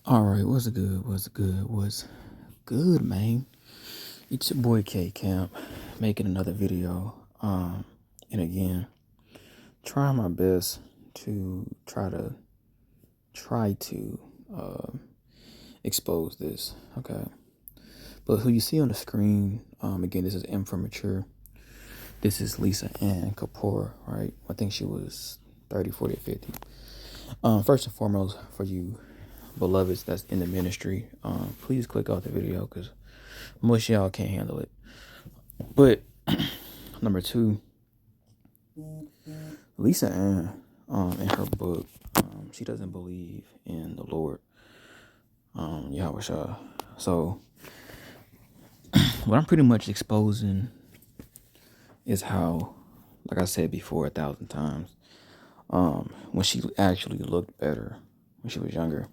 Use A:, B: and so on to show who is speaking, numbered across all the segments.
A: All right, what's good? What's good? What's good, man? It's your boy K Camp making another video. And again, trying my best to try to uh, expose this. Okay, but who you see on the screen? Again, this is M for mature. This is Lisa Ann Corpora, right? I think she was 30, 40, or 50. First and foremost, for you beloveds that's in the ministry, please click off the video because most of y'all can't handle it. But number two, Lisa Ann, in her book, she doesn't believe in the Lord, Yahweh Shah. So what I'm pretty much exposing is how, like I said before 1,000 times, when she actually looked better when she was younger.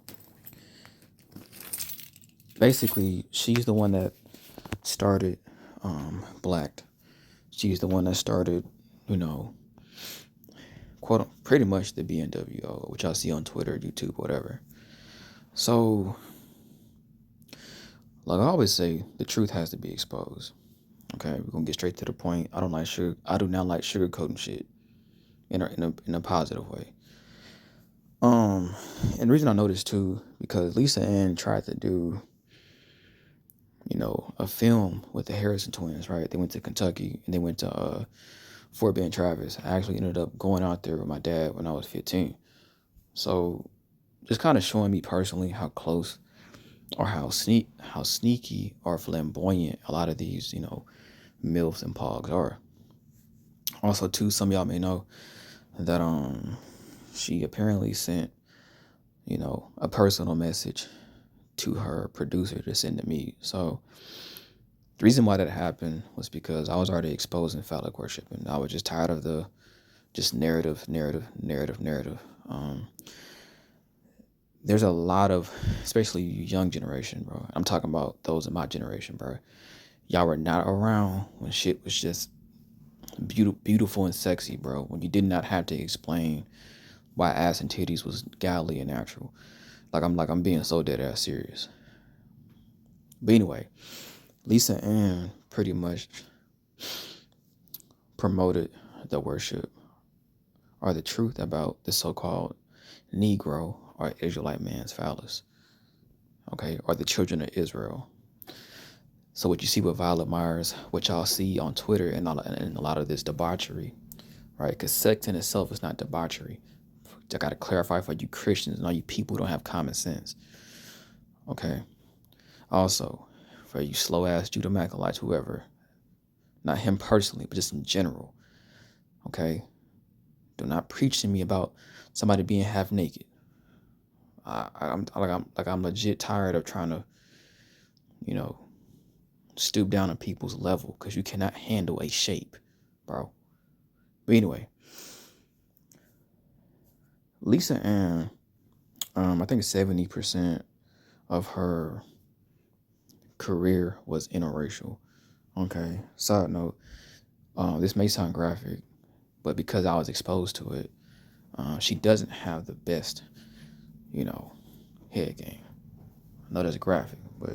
A: Basically, she's the one that started blacked. She's the one that started, you know, quote pretty much the BNWO, which I see on Twitter, YouTube, whatever. So, like I always say, the truth has to be exposed. Okay, we're gonna get straight to the point. I do not like sugarcoating shit in a positive way. And the reason I know this too, because Lisa Ann tried to do, a film with the Harrison twins, right? They went to Kentucky and they went to Fort Bend Travis. I actually ended up going out there with my dad when I was 15. So just kind of showing me personally how close or how sneaky or flamboyant a lot of these, MILFs and POGs are. Also, too, some of y'all may know that she apparently sent, a personal message to her producer to send to me. So the reason why that happened was because I was already exposing phallic worship, and I was just tired of the just narrative. There's a lot of, especially young generation, bro. I'm talking about those in my generation, bro. Y'all were not around when shit was just beautiful and sexy, bro. When you did not have to explain why ass and titties was godly and natural. I'm being so dead ass serious. But anyway, Lisa Ann pretty much promoted the worship or the truth about the so-called Negro or Israelite man's phallus, okay, or the children of Israel. So what you see with Violet Myers, what y'all see on Twitter and a lot of this debauchery, right? Because sex in itself is not debauchery. I got to clarify for you Christians and all you people who don't have common sense, okay? Also, for you slow-ass Judah Macalites, whoever, not him personally, but just in general, okay? Do not preach to me about somebody being half naked. I'm legit tired of trying to, stoop down on people's level because you cannot handle a shape, bro. But anyway, Lisa Ann, I think 70% of her career was interracial. Okay. Side note, this may sound graphic, but because I was exposed to it, she doesn't have the best, head game. I know that's graphic, but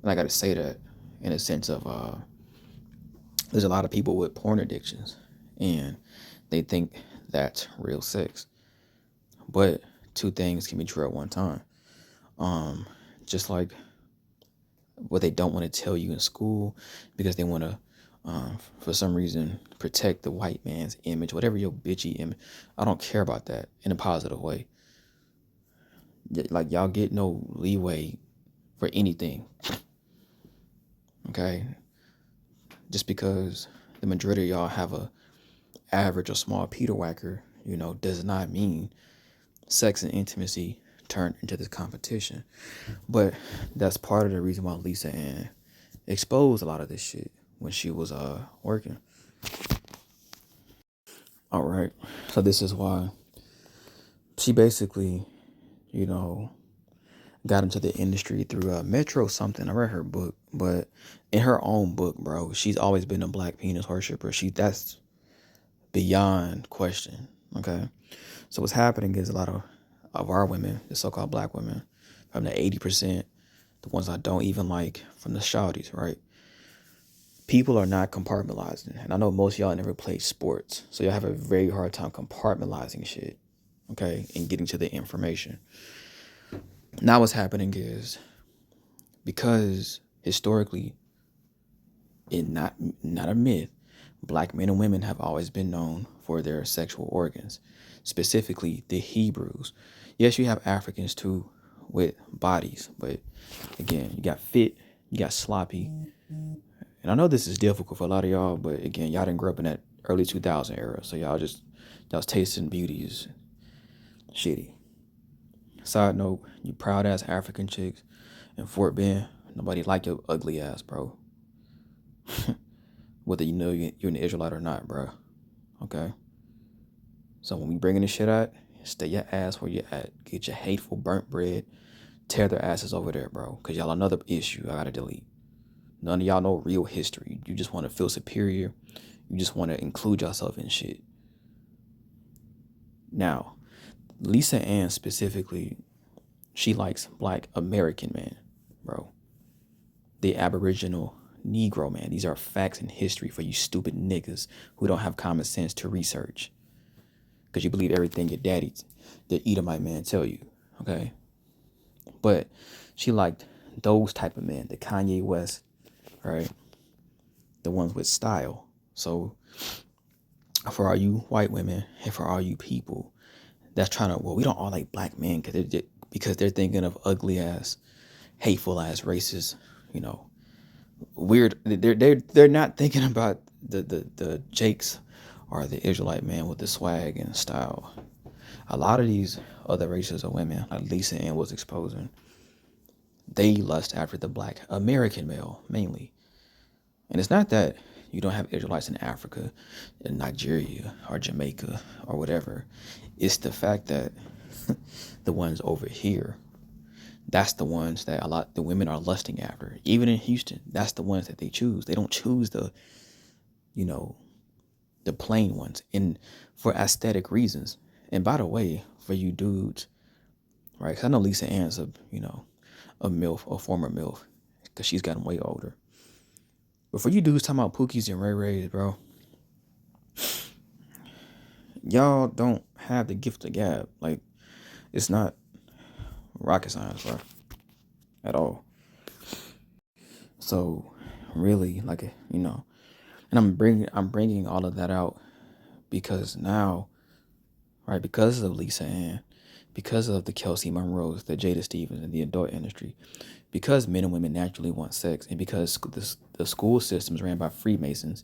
A: and I got to say that in a sense of there's a lot of people with porn addictions, and they think that's real sex. But two things can be true at one time. Just like what they don't want to tell you in school because they want to, for some reason, protect the white man's image, whatever your bitchy image. I don't care about that in a positive way. Like, y'all get no leeway for anything. Okay? Just because the majority of y'all have a average or small Peter whacker, does not mean sex and intimacy turned into this competition. But that's part of the reason why Lisa Ann exposed a lot of this shit when she was working. All right. So this is why she basically, got into the industry through Metro something. I read her book, but in her own book, bro, she's always been a black penis worshiper. That's beyond question. Okay. So what's happening is a lot of our women, the so-called black women, from the 80%, the ones I don't even like, from the shawties, right? People are not compartmentalizing. And I know most of y'all never played sports, so y'all have a very hard time compartmentalizing shit, okay, and getting to the information. Now what's happening is, because historically, not a myth, black men and women have always been known for their sexual organs, specifically the Hebrews. Yes, you have Africans too with bodies, but again, you got fit, you got sloppy. And I know this is difficult for a lot of y'all, but again, y'all didn't grow up in that early 2000 era, so y'all's tasting beauty is shitty. Side note, you proud ass African chicks in Fort Bend, nobody like your ugly ass, bro. Whether you know you're an Israelite or not, bro. Okay? So when we bringing this shit out, stay your ass where you at. Get your hateful burnt bread. Tear their asses over there, bro. Because y'all another issue I gotta delete. None of y'all know real history. You just want to feel superior. You just want to include yourself in shit. Now, Lisa Ann specifically, she likes black American men, bro. The Aboriginal Negro man. These are facts in history for you stupid niggas who don't have common sense to research. Because you believe everything your daddy, the Edomite man, tell you, okay? But she liked those type of men, the Kanye West, right? The ones with style. So for all you white women and for all you people that's trying to, well, we don't all like black men because they're thinking of ugly ass, hateful ass racist, you know, weird. They're not thinking about the Jakes or the Israelite man with the swag and style. A lot of these other races of women, like Lisa Ann was exposing, they lust after the black American male mainly. And it's not that you don't have Israelites in Africa, in Nigeria, or Jamaica, or whatever. It's the fact that the ones over here, that's the ones that the women are lusting after. Even in Houston, that's the ones that they choose. They don't choose the plain ones, and for aesthetic reasons. And by the way, for you dudes, right? Because I know Lisa Ann's a MILF, a former MILF, because she's gotten way older. But for you dudes talking about Pookies and Ray Rays, bro, y'all don't have the gift of gab. Like, it's not rocket science, bro, at all. So, really, like, and I'm bringing all of that out because now, right, because of Lisa Ann, because of the Kelsey Monroes, the Jada Stevens, and the adult industry, because men and women naturally want sex, and because the school system is ran by Freemasons,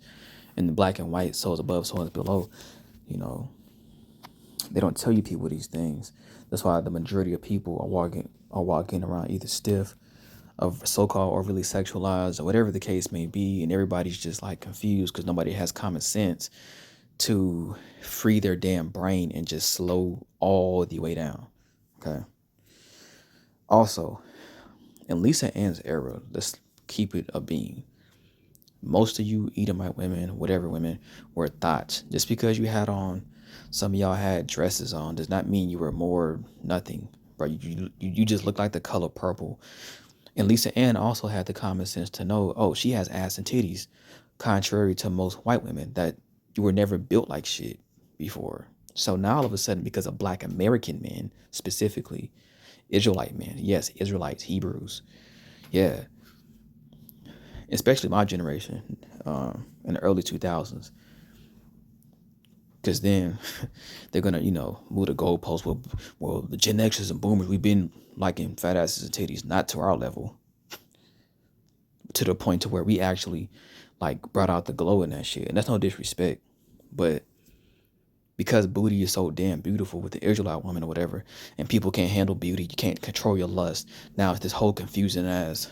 A: and the black and white, souls above, souls below, they don't tell you people these things. That's why the majority of people are walking around either stiff, of so-called overly sexualized, or whatever the case may be, and everybody's just like confused because nobody has common sense to free their damn brain and just slow all the way down. Okay. Also, in Lisa Ann's era, let's keep it a beam. Most of you Edomite women, whatever women, were thoughts. Just because you had on, some of y'all had dresses on, does not mean you were more nothing, bro. You just look like the color purple. And Lisa Ann also had the common sense to know, oh, she has ass and titties, contrary to most white women that you were never built like shit before. So now all of a sudden, because of black American men, specifically Israelite men, yes, Israelites, Hebrews, yeah, especially my generation, in the early 2000s, because then they're gonna, move the goalposts. Well, the Gen Xers and Boomers, we've been liking fat asses and titties, not to our level, to the point to where we actually like brought out the glow in that shit. And that's no disrespect, but because booty is so damn beautiful with the Israelite woman or whatever, and people can't handle beauty, you can't control your lust. Now it's this whole confusing ass,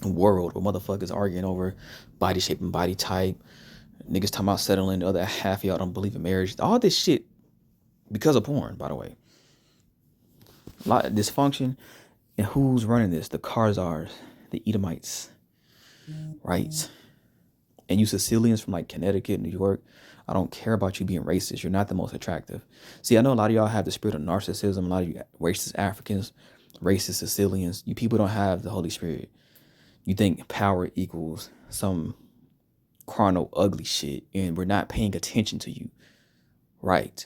A: world where motherfuckers arguing over body shape and body type. Niggas talking about settling, the other half of y'all don't believe in marriage. All this shit because of porn, by the way. A lot of dysfunction. And who's running this? The Khazars, the Edomites, right? and you Sicilians from like Connecticut, New York, I don't care about you being racist. You're not the most attractive. See, I know a lot of y'all have the spirit of narcissism. A lot of you racist Africans, racist Sicilians, you people don't have the Holy Spirit. You think power equals some carnal, ugly shit, and we're not paying attention to you, right?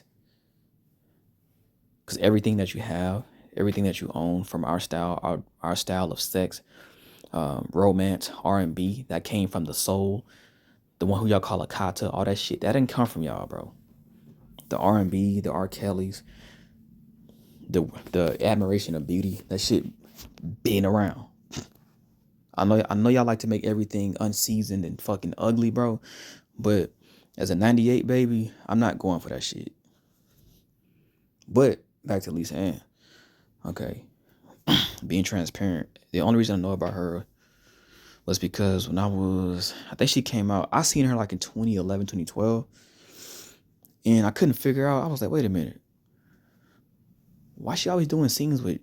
A: Because everything that you have, everything that you own from our style, our style of sex, romance, R&B, that came from the soul, the one who y'all call a kata, all that shit, that didn't come from y'all, bro. The R&B, the R. Kellys, the admiration of beauty, that shit been around. I know y'all like to make everything unseasoned and fucking ugly, bro. But as a 98 baby, I'm not going for that shit. But back to Lisa Ann. Okay. Being transparent. The only reason I know about her was because when I think she came out, I seen her like in 2011, 2012. And I couldn't figure out, I was like, wait a minute. Why she always doing scenes with,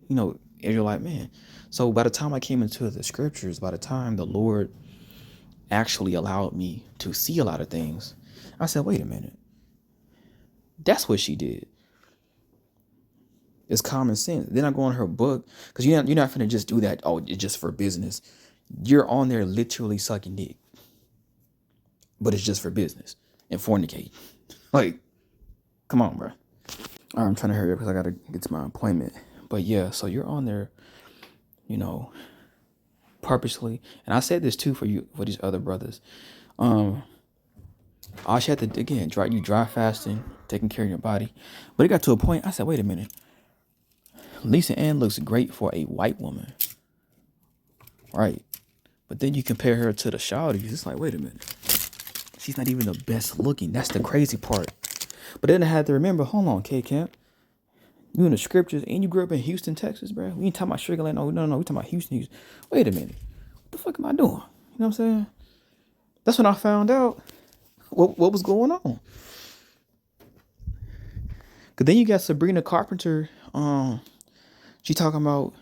A: Israelite man? So by the time I came into the scriptures, by the time the Lord actually allowed me to see a lot of things, I said, wait a minute. That's what she did. It's common sense. Then I go on her book, because you're not finna just do that. Oh, it's just for business. You're on there literally sucking dick, but it's just for business and fornicate. Like, come on, bro. All right, I'm trying to hurry up because I gotta get to my appointment. But yeah, so you're on there, purposely. And I said this too for these other brothers. All she had to, again, dry fasting, taking care of your body. But it got to a point, I said, wait a minute. Lisa Ann looks great for a white woman. Right. But then you compare her to the Shawties. It's like, wait a minute. She's not even the best looking. That's the crazy part. But then I had to remember, hold on, K-Camp. You in the scriptures and you grew up in Houston, Texas, bro. We ain't talking about Sugar Land. No, we talking about Houston. Wait a minute. What the fuck am I doing? You know what I'm saying? That's when I found out what was going on. Cause then you got Sabrina Carpenter. She talking about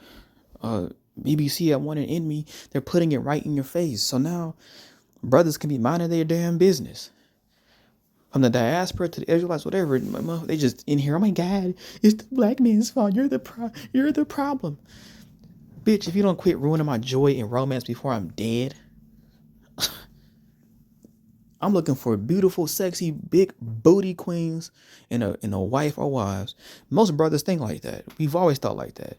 A: BBC at One and Enemy. They're putting it right in your face. So now brothers can be minding their damn business. From the diaspora to the Israelites, whatever, they just in here. Oh my God, it's the black man's fault. You're the problem, bitch. If you don't quit ruining my joy and romance before I'm dead, I'm looking for beautiful, sexy, big booty queens and a wife or wives. Most brothers think like that. We've always thought like that.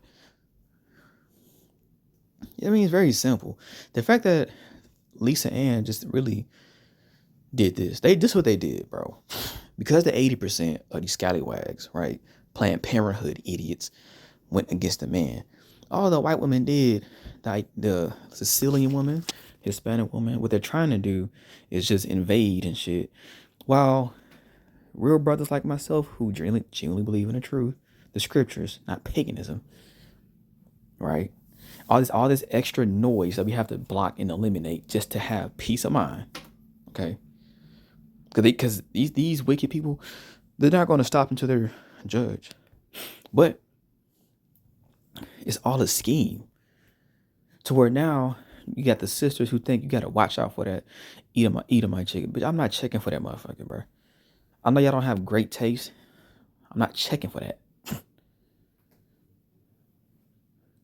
A: I mean, it's very simple. The fact that Lisa Ann just really did this. This is what they did, bro. Because the 80% of these scallywags, right, Planned Parenthood idiots, went against the man. All the white women did, like the Sicilian woman, Hispanic woman, what they're trying to do is just invade and shit. While real brothers like myself, who genuinely believe in the truth, the scriptures, not paganism, right? All this extra noise that we have to block and eliminate just to have peace of mind, okay? Because these wicked people, they're not going to stop until they're judged. But it's all a scheme. To where now you got the sisters who think you got to watch out for that Edomite chicken. But I'm not checking for that motherfucker, bro. I know y'all don't have great taste. I'm not checking for that.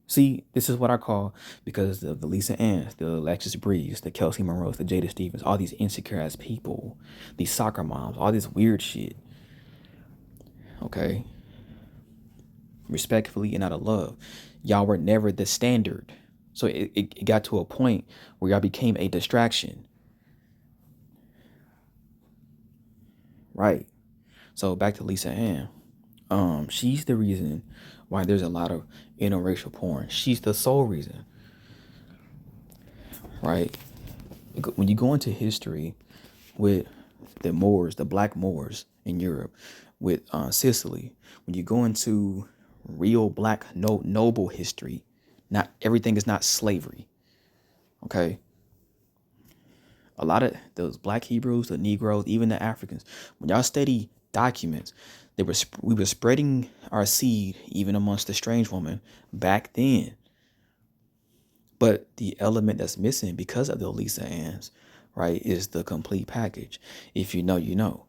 A: See, this is what I call, because of the Lisa Anns, the Alexis Breeze, the Kelsey Monroes, the Jada Stevens, all these insecure ass people, these soccer moms, all this weird shit. Okay? Respectfully and out of love. Y'all were never the standard. So it got to a point where y'all became a distraction. Right. So back to Lisa Ann. She's the reason why there's a lot of interracial porn. She's the sole reason. Right? When you go into history with the Moors, the black Moors in Europe, with Sicily, when you go into real black noble history, not everything is not slavery. Okay? A lot of those black Hebrews, the Negroes, even the Africans, when y'all study documents, we were spreading our seed even amongst the strange woman back then. But the element that's missing because of the Lisa Anns, right, is the complete package. If you know, you know.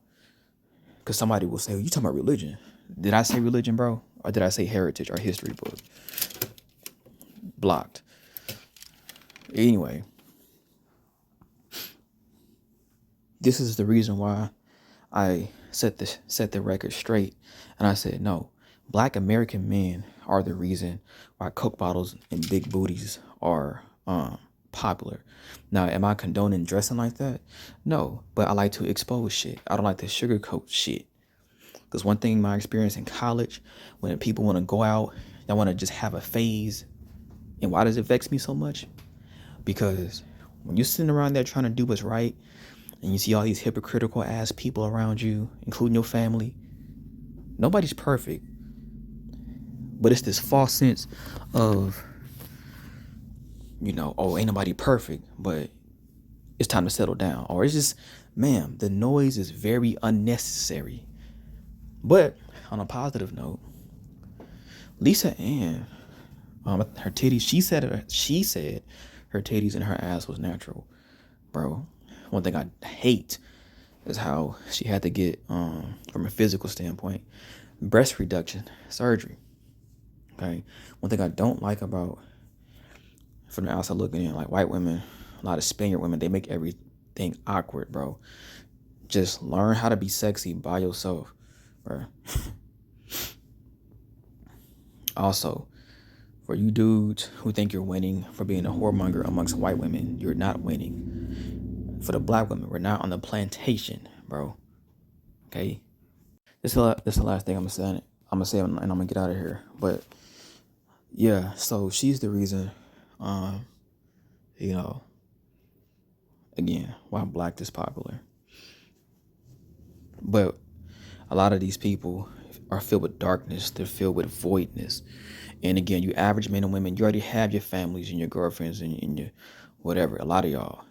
A: Because somebody will say, you talking about religion. Did I say religion, bro? Or did I say heritage or history book? Blocked. Anyway, this is the reason why I set the record straight. And I said, no, black American men are the reason why Coke bottles and big booties are popular. Now, am I condoning dressing like that? No, but I like to expose shit. I don't like to sugarcoat shit. Because one thing, my experience in college, when people want to go out, they want to just have a phase. And why does it vex me so much? Because when you're sitting around there trying to do what's right, and you see all these hypocritical ass people around you, including your family, nobody's perfect. But it's this false sense of, oh, ain't nobody perfect, but it's time to settle down. Or it's just, ma'am, the noise is very unnecessary. But on a positive note, Lisa Ann, her titties, she said her titties and her ass was natural. Bro, one thing I hate is how she had to get, from a physical standpoint, breast reduction surgery. Okay, one thing I don't like about, from the outside looking in, like white women, a lot of Spaniard women, they make everything awkward, bro. Just learn how to be sexy by yourself, bro. Also, for you dudes who think you're winning for being a whoremonger amongst white women, you're not winning. For the black women, we're not on the plantation, bro. Okay? This is the last thing I'm gonna say, and I'm gonna get out of here. But yeah, so she's the reason, again, why black is popular. But a lot of these people are filled with darkness. They're filled with voidness. And again, you average men and women, you already have your families and your girlfriends and your whatever, a lot of y'all.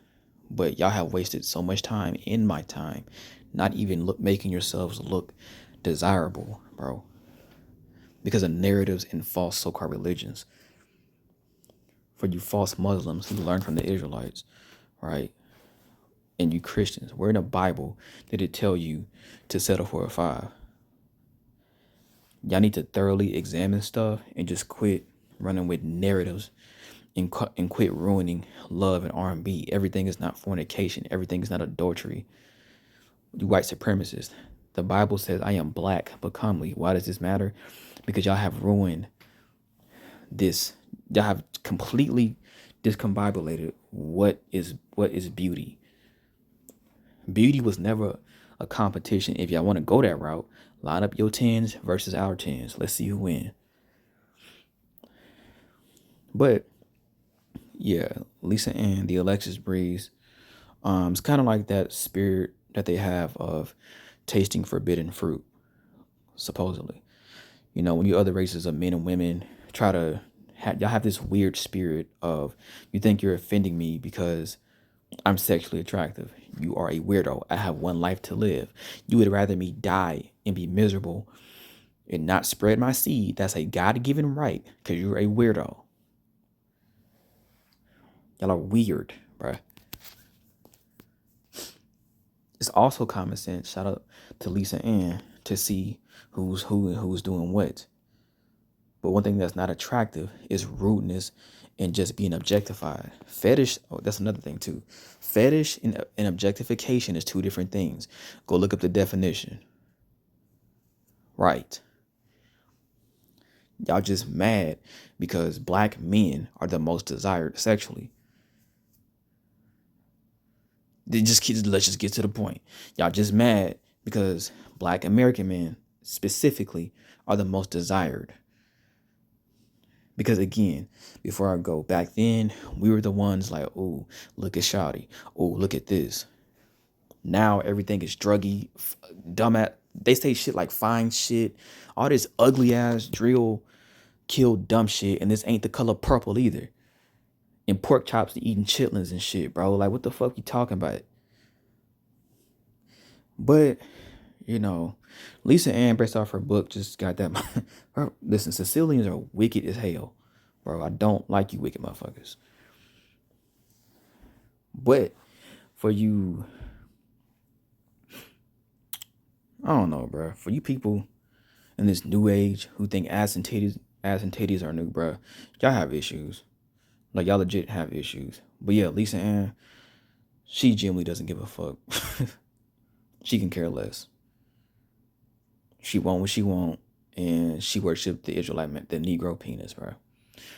A: But y'all have wasted so much time, in my time, not even making yourselves look desirable, bro. Because of narratives and false so-called religions. For you false Muslims who learn from the Israelites, right? And you Christians, where in the Bible did it tell you to settle for a 5? Y'all need to thoroughly examine stuff and just quit running with narratives and quit ruining love and R&B. Everything is not fornication. Everything is not adultery. You white supremacists. The Bible says, I am black but comely. Why does this matter? Because y'all have ruined this. Y'all have completely discombobulated what is beauty. Beauty was never a competition. If y'all want to go that route, line up your 10s versus our 10s. Let's see who win. But yeah, Lisa Ann, the Alexis Breeze, it's kind of like that spirit that they have of tasting forbidden fruit, supposedly. When you other races of men and women try to y'all have this weird spirit of, you think you're offending me because I'm sexually attractive. You are a weirdo. I have one life to live. You would rather me die and be miserable and not spread my seed. That's a God-given right, because you're a weirdo. Y'all are weird, bruh. It's also common sense, shout out to Lisa Ann, to see who's who and who's doing what. But one thing that's not attractive is rudeness and just being objectified. Fetish, that's another thing too. Fetish and objectification is two different things. Go look up the definition. Right. Y'all just mad because black men are the most desired sexually. Let's just get to the point. Y'all just mad because black American men specifically are the most desired. Because again, before I go, back then, we were the ones like, oh, look at Shawty. Oh, look at this. Now everything is druggy, dumb at. They say shit like fine shit. All this ugly ass drill, kill dumb shit. And this ain't the color purple either. And pork chops and eating chitlins and shit, bro. Like, what the fuck you talking about? But, Lisa Ann, based off her book, just got that. Listen, Sicilians are wicked as hell, bro. I don't like you wicked motherfuckers. But for you, I don't know, bro. For you people in this new age who think ass and titties are new, bro, y'all have issues. Like y'all legit have issues. But yeah, Lisa Ann, she genuinely doesn't give a fuck. She can care less. She want what she want, and she worshipped the Israelite man, the Negro penis, bro.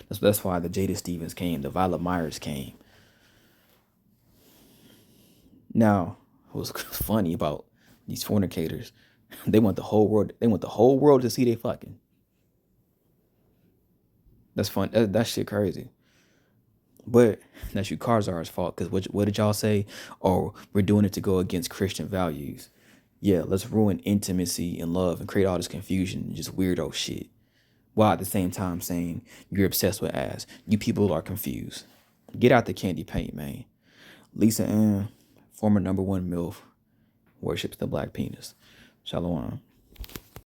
A: That's why the Jada Stevens came, the Violet Myers came. Now, what's funny about these fornicators? They want the whole world. They want the whole world to see they fucking. That's fun. That shit crazy. But that's you Karzar's fault. Because what did y'all say? Oh, we're doing it to go against Christian values. Yeah, let's ruin intimacy and love and create all this confusion and just weirdo shit. While at the same time saying you're obsessed with ass. You people are confused. Get out the candy paint, man. Lisa Ann, former #1 MILF, worships the black penis. Shalom.